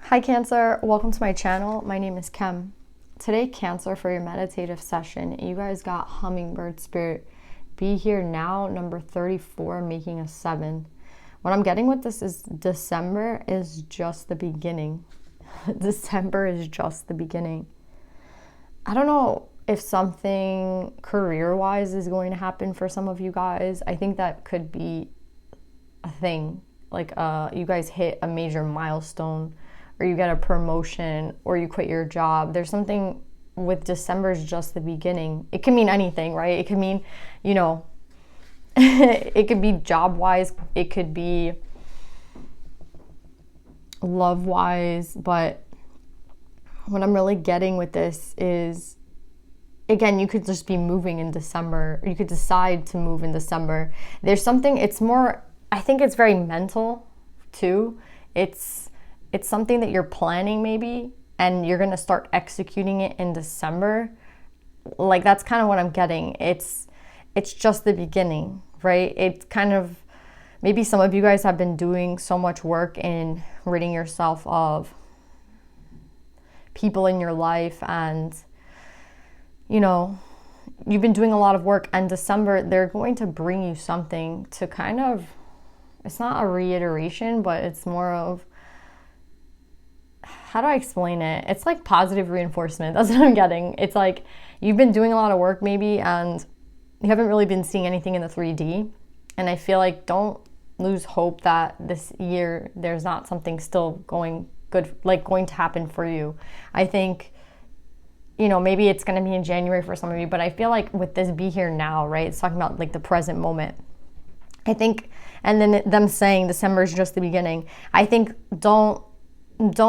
Hi Cancer, welcome to my channel. My name is Kem. Today, Cancer, for your meditative session, you guys got Hummingbird Spirit. Be here now, number 34, making a 7. What I'm getting with this is December is just the beginning. December is just the beginning. I don't know if something career-wise is going to happen for some of you guys. I think that could be a thing. Like you guys hit a major milestone, or you get a promotion, or you quit your job. There's something with December is just the beginning. It can mean anything, right? It could mean, you know, it could be job-wise, it could be love-wise, but what I'm really getting with this is, again, you could just be moving in December, or you could decide to move in December. There's something, it's more, I think it's very mental too. It's something that you're planning maybe, and you're going to start executing it in December. Like, that's kind of what I'm getting. It's just the beginning, right? It's kind of, maybe some of you guys have been doing so much work in ridding yourself of people in your life, and, you know, you've been doing a lot of work, and December, they're going to bring you something to kind of, it's not a reiteration, but it's more of, how do I explain it? It's like positive reinforcement. That's what I'm getting. It's like you've been doing a lot of work maybe, and you haven't really been seeing anything in the 3D. And I feel like don't lose hope that this year there's not something still going good, like going to happen for you. I think, you know, maybe it's going to be in January for some of you, but I feel like with this be here now, right? It's talking about like the present moment. I think, and then them saying December is just the beginning. I think don't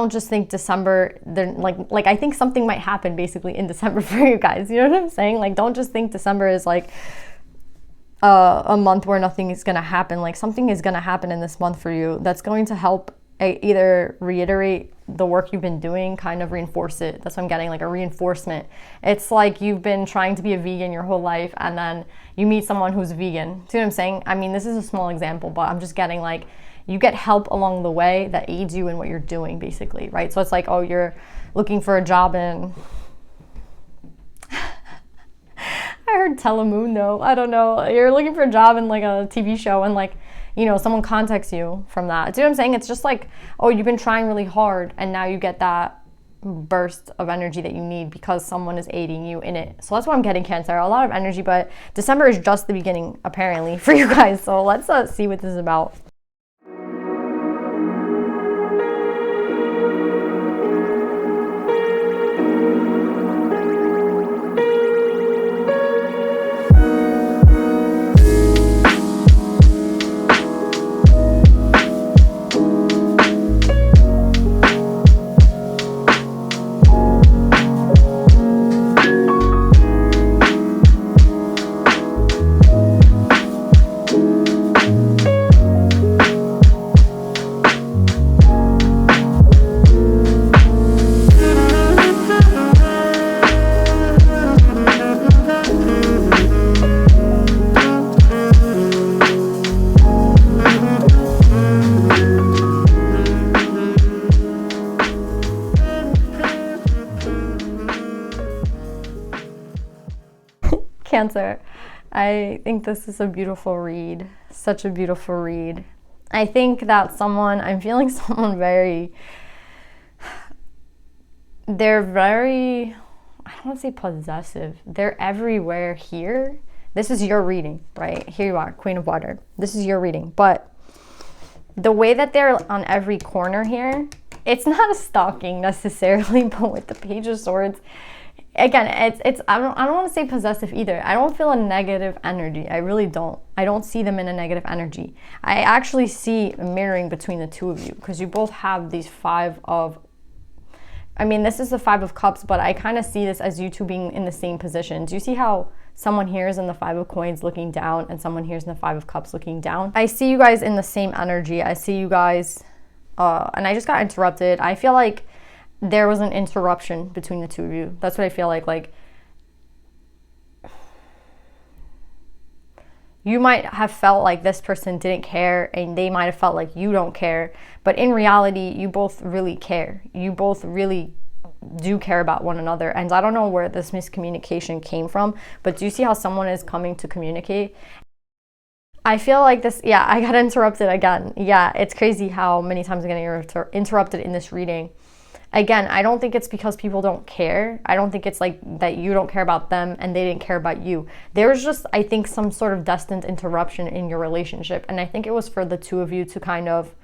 just think December, they're like I think something might happen basically in December for you guys. You know what I'm saying? Like, don't just think December is like a month where nothing is going to happen. Like, something is going to happen in this month for you that's going to help either reiterate the work you've been doing, kind of reinforce it. That's what I'm getting, like a reinforcement. It's like you've been trying to be a vegan your whole life, and then you meet someone who's vegan. See what I'm saying? I mean, this is a small example, but I'm just getting like, you get help along the way that aids you in what you're doing, basically, right? So it's like, oh, you're looking for a job in, I heard Telemundo, I don't know. You're looking for a job in like a TV show, and like, you know, someone contacts you from that. See what I'm saying? It's just like, oh, you've been trying really hard, and now you get that burst of energy that you need because someone is aiding you in it. So that's what I'm getting, Cancer. A lot of energy, but December is just the beginning, apparently, for you guys. So let's see what this is about. Cancer, I think this is a beautiful read, such a beautiful read. I think that I'm feeling someone they're very, I don't want to say possessive, they're everywhere here. This is your reading, right? Here you are, Queen of Water. This is your reading, but the way that they're on every corner here, it's not a stalking necessarily, but with the Page of Swords, again, it's I don't want to say possessive either. I don't feel a negative energy. I really don't. I don't see them in a negative energy. I actually see a mirroring between the two of you, because you both have these this is the 5 of Cups, but I kind of see this as you two being in the same position. Do you see how someone here is in the 5 of Coins looking down, and someone here is in the 5 of Cups looking down? I see you guys in the same energy. I see you guys, and I just got interrupted. I feel like there was an interruption between the two of you. That's what I feel like You might have felt like this person didn't care, and they might have felt like you don't care. But in reality, you both really care. You both really do care about one another. And I don't know where this miscommunication came from, but do you see how someone is coming to communicate? I feel like this, yeah, I got interrupted again. Yeah, it's crazy how many times I'm getting interrupted in this reading. Again, I don't think it's because people don't care. I don't think it's like that you don't care about them and they didn't care about you. There's just, I think, some sort of destined interruption in your relationship. And I think it was for the two of you to kind of,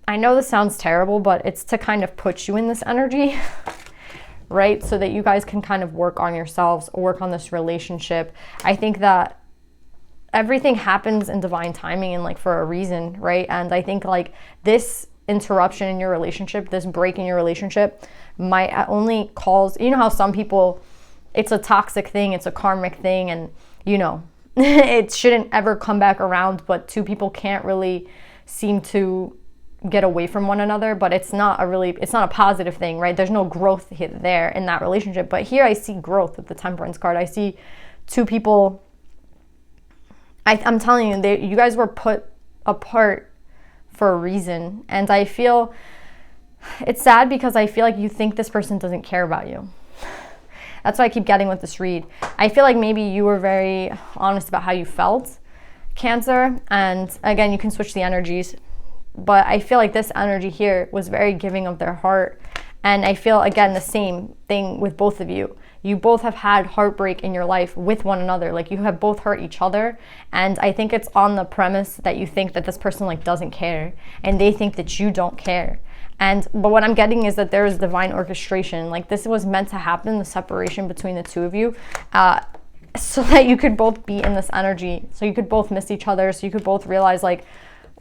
I know this sounds terrible, but it's to kind of put you in this energy, right? So that you guys can kind of work on yourselves, work on this relationship. I think that everything happens in divine timing and like for a reason, right? And I think like this interruption in your relationship, this break in your relationship might only cause, you know how some people, it's a toxic thing, it's a karmic thing, and you know, it shouldn't ever come back around, but two people can't really seem to get away from one another, but it's not a positive thing, right? There's no growth there in that relationship. But here I see growth with the Temperance card. I see two people, I'm telling you, you guys were put apart for a reason. And I feel it's sad because I feel like you think this person doesn't care about you. That's what I keep getting with this read. I feel like maybe you were very honest about how you felt, Cancer. And again, you can switch the energies. But I feel like this energy here was very giving of their heart. And I feel, again, the same thing with both of you. You both have had heartbreak in your life with one another. Like, you have both hurt each other. And I think it's on the premise that you think that this person like doesn't care. And they think that you don't care. But what I'm getting is that there is divine orchestration. Like, this was meant to happen, the separation between the two of you. So that you could both be in this energy. So you could both miss each other. So you could both realize like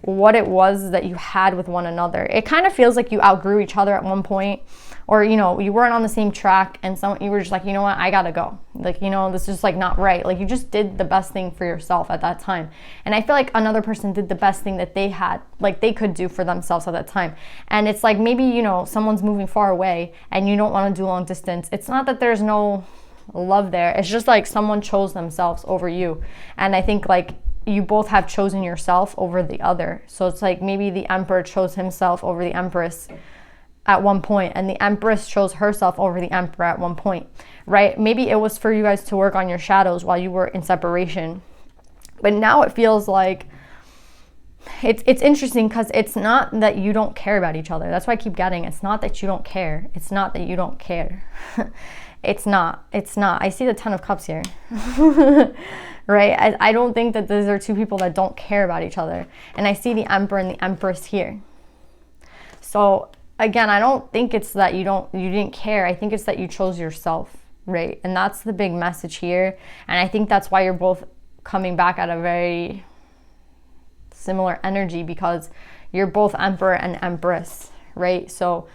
what it was that you had with one another. It kind of feels like you outgrew each other at one point, or you know, you weren't on the same track, and you were just like, you know what, I gotta go. Like, you know, this is just like not right. Like, you just did the best thing for yourself at that time. And I feel like another person did the best thing that they had, like they could do for themselves at that time. And it's like, maybe, you know, someone's moving far away and you don't want to do long distance. It's not that there's no love there. It's just like someone chose themselves over you. And I think like you both have chosen yourself over the other. So it's like maybe the Emperor chose himself over the Empress at one point, and the Empress chose herself over the Emperor at one point, right? Maybe it was for you guys to work on your shadows while you were in separation. But now it feels like it's interesting because it's not that you don't care about each other. That's why I keep getting, it's not that you don't care. It's not that you don't care. It's not. I see the 10 of Cups here. Right? I don't think that these are two people that don't care about each other. And I see the Emperor and the Empress here. So again, I don't think it's that you didn't care. I think it's that you chose yourself, right? And that's the big message here. And I think that's why you're both coming back at a very similar energy, because you're both Emperor and Empress, right? So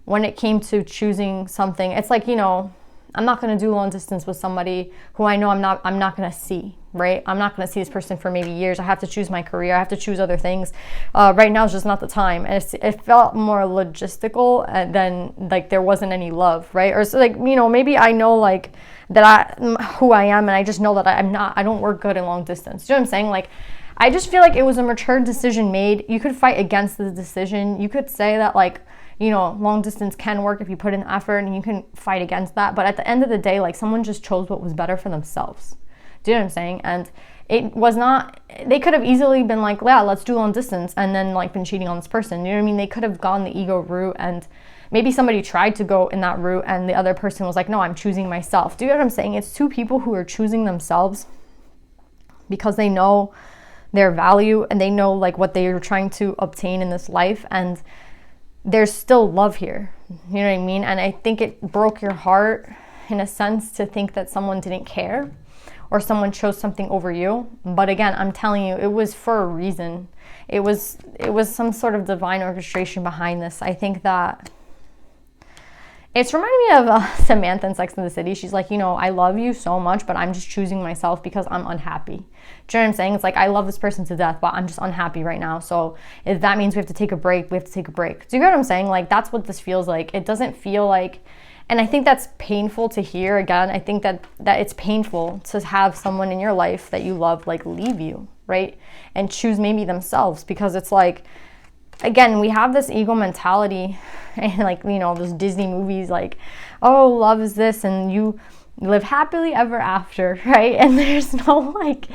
when it came to choosing something, it's like, you know, I'm not going to do long distance with somebody who I know I'm not going to see, right? I'm not going to see this person for maybe years. I have to choose my career. I have to choose other things. Right now is just not the time. And it felt more logistical than like there wasn't any love, right? Or so like, you know, maybe I know like that who I am, and I just know that I don't work good in long distance. Do you know what I'm saying? Like, I just feel like it was a mature decision made. You could fight against the decision. You could say that like, you know, long distance can work if you put in effort, and you can fight against that. But at the end of the day, like, someone just chose what was better for themselves. Do you know what I'm saying? And it was not, they could have easily been like, yeah, let's do long distance, and then like been cheating on this person. You know what I mean? They could have gone the ego route, and maybe somebody tried to go in that route and the other person was like, no, I'm choosing myself. Do you know what I'm saying? It's two people who are choosing themselves because they know their value and they know like what they are trying to obtain in this life, and there's still love here. You know what I mean? And I think it broke your heart in a sense to think that someone didn't care or someone chose something over you. But again, I'm telling you, it was for a reason. It was some sort of divine orchestration behind this. I think that it's reminding me of Samantha in Sex and the City. She's like, you know, I love you so much, but I'm just choosing myself because I'm unhappy. Do you know what I'm saying? It's like, I love this person to death, but I'm just unhappy right now. So if that means we have to take a break, we have to take a break. Do you get what I'm saying? Like, that's what this feels like. It doesn't feel like, And I think that's painful to hear. Again, I think that it's painful to have someone in your life that you love like leave you, right? And choose maybe themselves, because it's like, again, we have this ego mentality and like, you know, those Disney movies like, oh, love is this and you live happily ever after, right? And there's no like,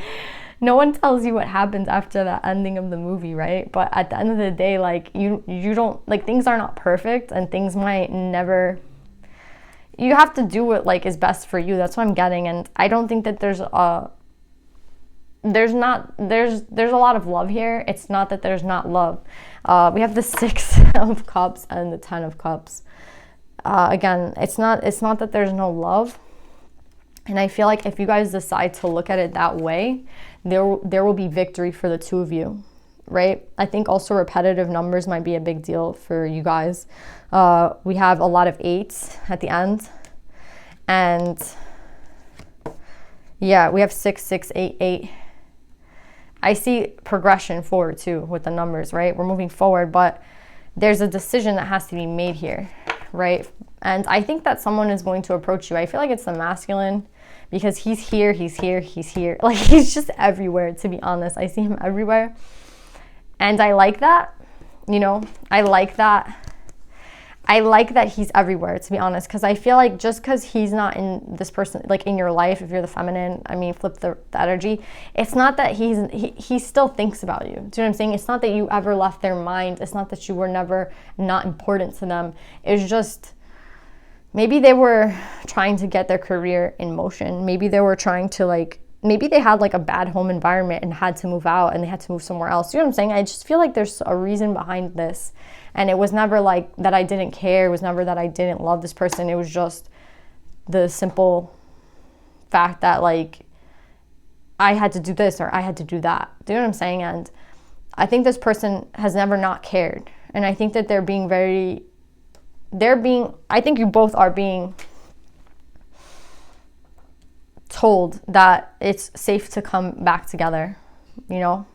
no one tells you what happens after the ending of the movie, right? But at the end of the day, like you don't, like, things are not perfect and things might never, you have to do what like is best for you. That's what I'm getting. And I don't think that there's a lot of love here. It's not that there's not love. We have the 6 of Cups and the 10 of Cups. Again, it's not that there's no love. And I feel like if you guys decide to look at it that way, there will be victory for the two of you, right? I think also repetitive numbers might be a big deal for you guys. We have a lot of 8s at the end. And yeah, we have 6, 6, 8, 8. I see progression forward too with the numbers, right? We're moving forward, but there's a decision that has to be made here, right? And I think that someone is going to approach you. I feel like it's the masculine, because he's here, he's here, he's here. Like, he's just everywhere, to be honest. I see him everywhere. And I like that, you know, I like that he's everywhere, to be honest, because I feel like just because he's not in this person, like in your life, if you're the feminine, I mean, flip the energy, it's not that he still thinks about you. Do you know what I'm saying? It's not that you ever left their mind. It's not that you were never not important to them. It's just, maybe they were trying to get their career in motion. Maybe they were trying to like, maybe they had like a bad home environment and had to move out and they had to move somewhere else. You know what I'm saying? I just feel like there's a reason behind this. And it was never like that I didn't care. It was never that I didn't love this person. It was just the simple fact that like I had to do this or I had to do that. Do you know what I'm saying? And I think this person has never not cared. And I think that I think you both are being told that it's safe to come back together, you know?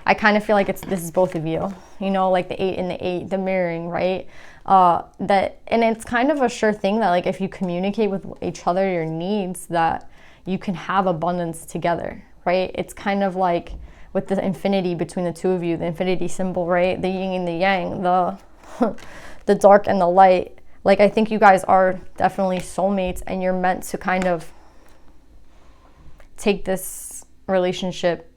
I kind of feel like this is both of you, you know, like the 8 and the 8, the mirroring, right? And it's kind of a sure thing that like if you communicate with each other your needs, that you can have abundance together, right? It's kind of like with the infinity between the two of you, the infinity symbol, right? The yin and the yang, the dark and the light. Like, I think you guys are definitely soulmates and you're meant to kind of take this relationship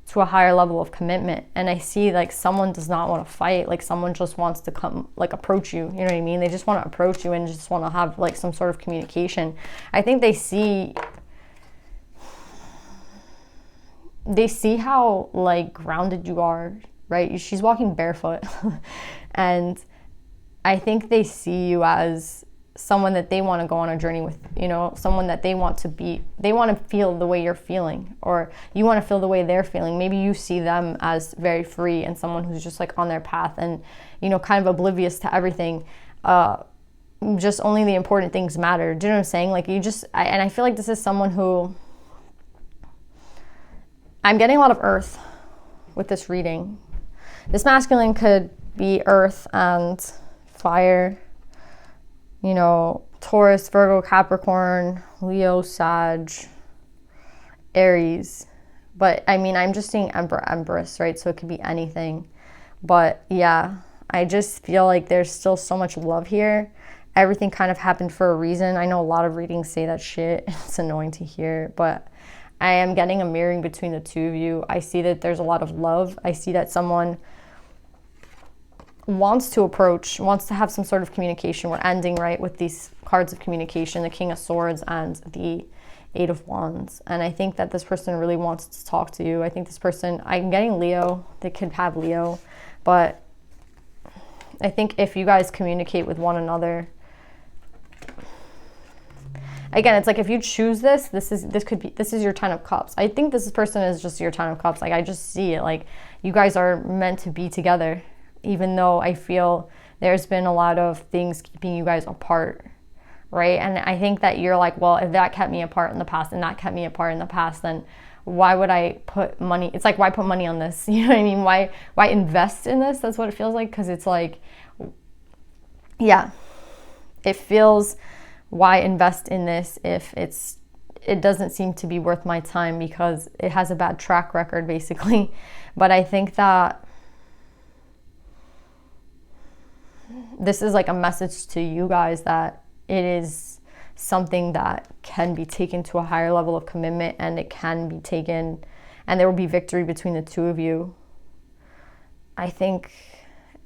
to a higher level of commitment. And I see like someone does not want to fight, like someone just wants to come like approach you, you know what I mean? They just want to approach you and just want to have like some sort of communication. I think they see how like grounded you are, right? She's walking barefoot and I think they see you as someone that they want to go on a journey with, you know, someone that they want to feel the way you're feeling, or you want to feel the way they're feeling. Maybe you see them as very free and someone who's just like on their path and, you know, kind of oblivious to everything. Just only the important things matter. Do you know what I'm saying? Like and I feel like this is someone who, I'm getting a lot of earth with this reading. This masculine could be earth and fire, you know, Taurus, Virgo, Capricorn, Leo, Sag, Aries. But I mean, I'm just seeing Emperor, Empress, right? So it could be anything. But yeah, I just feel like there's still so much love here. Everything kind of happened for a reason. I know a lot of readings say that shit. It's annoying to hear, but I am getting a mirroring between the two of you. I see that there's a lot of love. I see that someone wants to have some sort of communication. We're ending right with these cards of communication, the King of Swords and the 8 of Wands. And I think that this person really wants to talk to you. I think this person, I'm getting Leo. They could have Leo, but I think if you guys communicate with one another, again, it's like if you choose this is your 10 of Cups. I think this person is just your 10 of Cups. Like, I just see it. Like, you guys are meant to be together, even though I feel there's been a lot of things keeping you guys apart, right? And I think that you're like, well, if that kept me apart in the past and that kept me apart in the past, then why would I put money? It's like, why put money on this? You know what I mean? Why invest in this? That's what it feels like. Because it's like, yeah, it feels, why invest in this if it doesn't seem to be worth my time because it has a bad track record, basically. But I think that this is like a message to you guys that it is something that can be taken to a higher level of commitment, and it can be taken, and there will be victory between the two of you. I think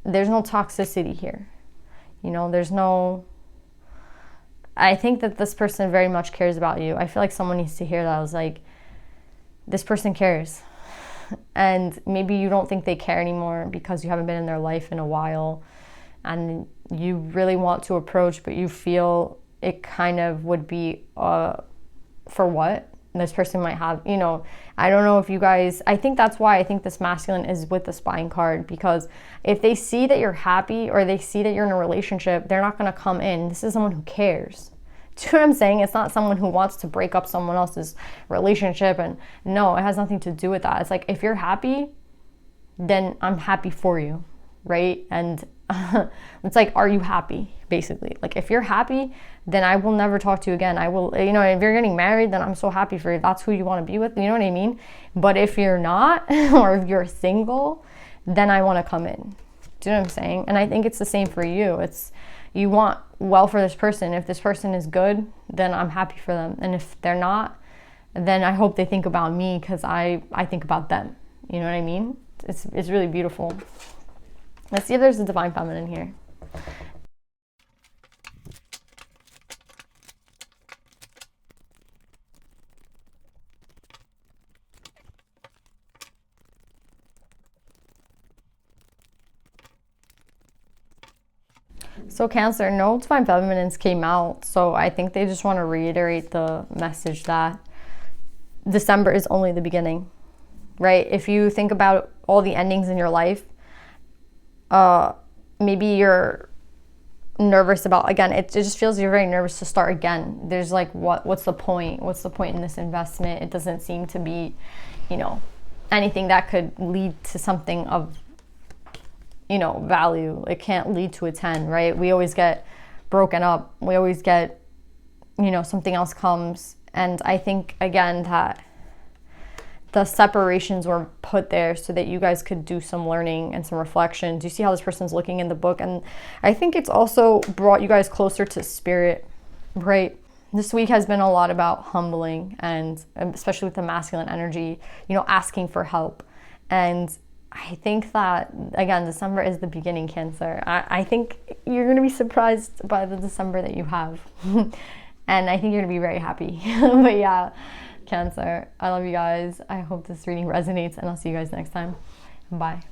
there's no toxicity here. You know, I think that this person very much cares about you. I feel like someone needs to hear that. I was like, this person cares. And maybe you don't think they care anymore because you haven't been in their life in a while, and you really want to approach, but you feel it kind of would be for what this person might have, you know. I don't know if you guys, I think that's why I think this masculine is with the spine card, because if they see that you're happy or they see that you're in a relationship, they're not going to come in. This is someone who cares. Do you know what I'm saying? It's not someone who wants to break up someone else's relationship. And no, it has nothing to do with that. It's like, if you're happy, then I'm happy for you, right? And it's like, are you happy? Basically, like, if you're happy, then I will never talk to you again. I will, you know, if you're getting married, then I'm so happy for you. That's who you want to be with. You know what I mean? But if you're not, or if you're single, then I want to come in. Do you know what I'm saying? And I think it's the same for you. It's, you want well for this person. If this person is good, then I'm happy for them. And if they're not, then I hope they think about me, because I think about them. You know what I mean? It's really beautiful. Let's see if there's a divine feminine here. So Cancer, no divine feminines came out. So I think they just want to reiterate the message that December is only the beginning, right? If you think about all the endings in your life, maybe you're nervous about, again, it just feels you're very nervous to start again. There's like, what's the point? What's the point in this investment? It doesn't seem to be, you know, anything that could lead to something of, you know, value. It can't lead to a 10, right? We always get broken up. We always get, you know, something else comes. And I think, again, that the separations were put there so that you guys could do some learning and some reflection. Do you see how this person's looking in the book? And I think it's also brought you guys closer to spirit, right? This week has been a lot about humbling, and especially with the masculine energy, you know, asking for help. And I think that, again, December is the beginning, Cancer. I think you're going to be surprised by the December that you have. And I think you're going to be very happy. But yeah, Cancer, I love you guys. I hope this reading resonates, and I'll see you guys next time. Bye.